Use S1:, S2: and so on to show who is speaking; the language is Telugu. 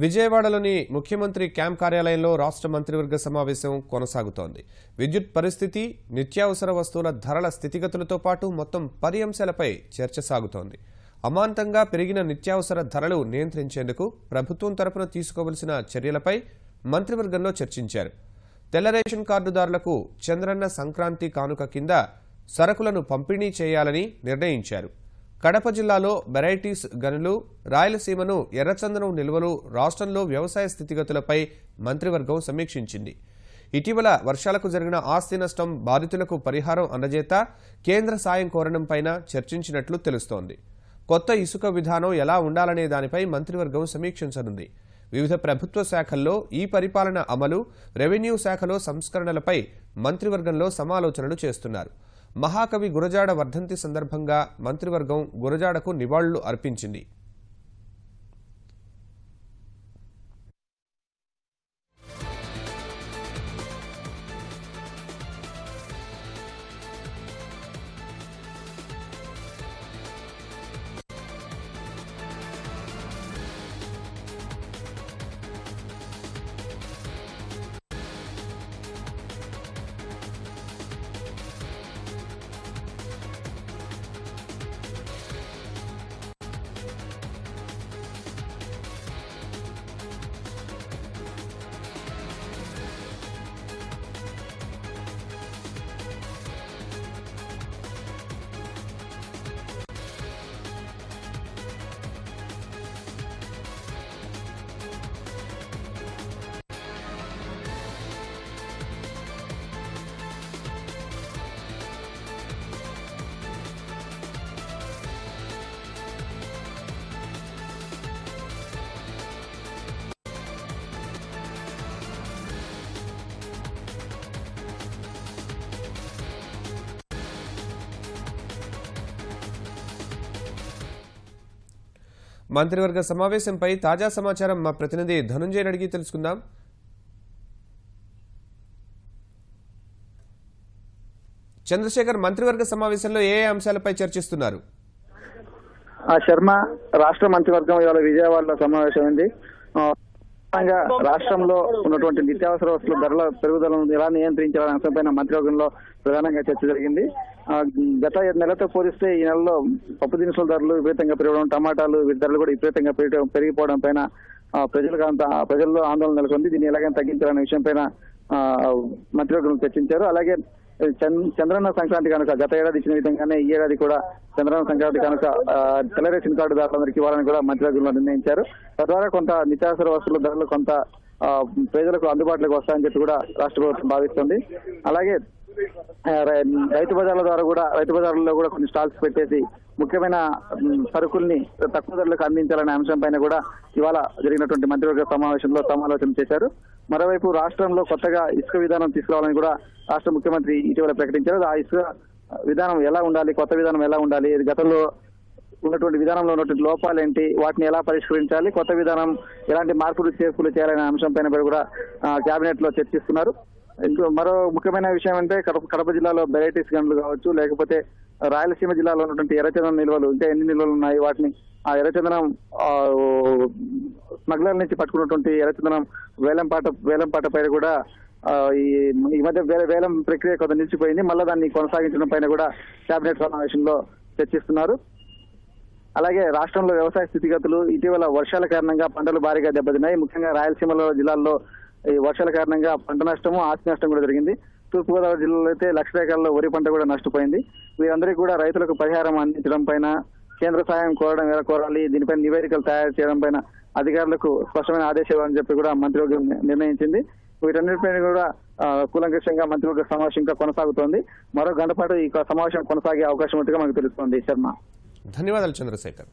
S1: విజయవాడలోని ముఖ్యమంత్రి క్యాంప్ కార్యాలయంలో రాష్ట్ర మంత్రివర్గ సమావేశం కొనసాగుతోంది. విద్యుత్ పరిస్థితి, నిత్యావసర వస్తువుల ధరల స్థితిగతులతో పాటు మొత్తం 10 అంశాలపై చర్చ సాగుతోంది. అమాంతంగా పెరిగిన నిత్యావసర ధరలు నియంత్రించేందుకు ప్రభుత్వం తరపున తీసుకోవలసిన చర్యలపై మంత్రివర్గంలో చర్చించారు. తెల్ల రేషన్ కార్డుదారులకు చంద్రన్న సంక్రాంతి కానుక కింద సరకులను పంపిణీ చేయాలని నిర్ణయించారు. కడప జిల్లాలో వెరైటీస్ గనులు, రాయలసీమను ఎర్రచందనం నిల్వలు, రాష్ట్రంలో వ్యవసాయ స్థితిగతులపై మంత్రివర్గం సమీక్షించింది. ఇటీవల వర్షాలకు జరిగిన ఆస్తి నష్టం బాధితులకు పరిహారం అందజేత కేంద్ర సాయం కోరడంపై చర్చించినట్లు తెలుస్తోంది. కొత్త ఇసుక విధానం ఎలా ఉండాలనే దానిపై మంత్రివర్గం సమీక్షించనుంది. వివిధ ప్రభుత్వ శాఖల్లో ఈ పరిపాలన అమలు, రెవెన్యూ శాఖలో సంస్కరణలపై మంత్రివర్గంలో సమాలోచనలు చేస్తున్నారు. మహాకవి గురజాడ వర్ధంతి సందర్భంగా మంత్రివర్గం గురజాడకు నివాళులు అర్పించింది. మంత్రివర్గ సమావేశంపై తాజా సమాచారం మా ప్రతినిధి ధనుంజయ్ అడిగి తెలుసుకుందాం. చంద్రశేఖర్, మంత్రివర్గ సమావేశంలో ఏ అంశాలపై చర్చిస్తున్నారు?
S2: శర్మ, రాష్ట్ర మంత్రివర్గం ఇవాళ విజయవాడలో సమావేశమైంది. రాష్ట్రంలో ఉన్నటువంటి నిత్యావసర వస్తువుల ధరల పెరుగుదలను ఎలా నియంత్రించాలనే అంశంపైన మంత్రివర్గంలో ప్రధానంగా చర్చ జరిగింది. గత నెలతో పోలిస్తే ఈ నెలలో పప్పు దినుసుల ధరలు విపరీతంగా పెరగడం, టమాటాలు వీటి ధరలు కూడా విపరీతంగా పెరిగిపోవడం పైన ప్రజల్లో ఆందోళన నెలకొంది. దీన్ని ఎలాగైనా తగ్గించాలనే విషయం పైన మంత్రివర్గంలో చర్చించారు. అలాగే చంద్రన్న సంక్రాంతి కనుక గత ఏడాది ఇచ్చిన విధంగానే ఈ ఏడాది కూడా చంద్రన్న సంక్రాంతి కనుక తెల్ల రేషన్ కార్డుదారులందరికీ ఇవ్వాలని కూడా మంత్రివర్గంలో నిర్ణయించారు. తద్వారా కొంత నిత్యావసర వస్తువుల ధరలు కొంత ప్రజలకు అందుబాటులోకి వస్తాయని చెప్పి కూడా రాష్ట్ర ప్రభుత్వం భావిస్తుంది. అలాగే రైతు బజార్లలో కూడా కొన్ని స్టాల్స్ పెట్టేసి ముఖ్యమైన సరుకుల్ని తక్కువ ధరలకు అందించాలనే అంశం పైన కూడా ఇవాళ జరిగినటువంటి మంత్రివర్గ సమావేశంలో సమాలోచన చేశారు. మరోవైపు రాష్ట్రంలో కొత్తగా ఇసుక విధానం తీసుకురావాలని కూడా రాష్ట్ర ముఖ్యమంత్రి ఇటీవల ప్రకటించారు. ఆ ఇసుక విధానం ఎలా ఉండాలి, కొత్త విధానం ఎలా ఉండాలి, గతంలో ఉన్నటువంటి విధానంలో ఉన్నటువంటి లోపాలు ఏంటి, వాటిని ఎలా పరిష్కరించాలి, కొత్త విధానం ఎలాంటి మార్పులు చేర్పులు చేయాలనే అంశం పైన కూడా కేబినెట్ లో చర్చిస్తున్నారు. మరో ముఖ్యమైన విషయం అంటే కడప జిల్లాలో వెరైటీస్ గన్లు కావచ్చు, లేకపోతే రాయలసీమ జిల్లాలో ఉన్నటువంటి ఎర్రచందనం నిల్వలు ఇంకా ఎన్ని నిల్వలు ఉన్నాయి, వాటిని ఆ ఎర్రచందనం స్మగ్లర్ నుంచి పట్టుకున్నటువంటి ఎర్రచందనం వేలంపాట పైన కూడా ఈ మధ్య వేలం ప్రక్రియ కొంత నిలిచిపోయింది. మళ్ళీ దాన్ని కొనసాగించడం పైన కూడా కేబినెట్ సమావేశంలో చర్చిస్తున్నారు. అలాగే రాష్ట్రంలో వ్యవసాయ స్థితిగతులు, ఇటీవల వర్షాల కారణంగా పంటలు భారీగా దెబ్బతిన్నాయి. ముఖ్యంగా రాయలసీమలో జిల్లాల్లో ఈ వర్షాల కారణంగా పంట నష్టము, ఆస్తి నష్టం కూడా జరిగింది. తూర్పుగోదావరి జిల్లాలో అయితే లక్ష ఎకరాల్లో వరి పంట కూడా నష్టపోయింది. వీరందరికీ కూడా రైతులకు పరిహారం అందించడం పైన, కేంద్ర సాయం కోరడం ఎలా కోరాలి, దీనిపైన నివేదికలు తయారు చేయడం పైన అధికారులకు స్పష్టమైన ఆదేశాలు అని చెప్పి కూడా మంత్రివర్గం నిర్ణయించింది. వీటన్నిటిపైన కూడా కూలంకషంగా మంత్రివర్గ సమావేశం ఇంకా కొనసాగుతోంది. మరో గంట పాటు ఈ సమావేశం కొనసాగే అవకాశం ఉన్నట్టుగా మనకు తెలుస్తోంది. శర్మ,
S1: ధన్యవాదాలు చంద్రశేఖర్.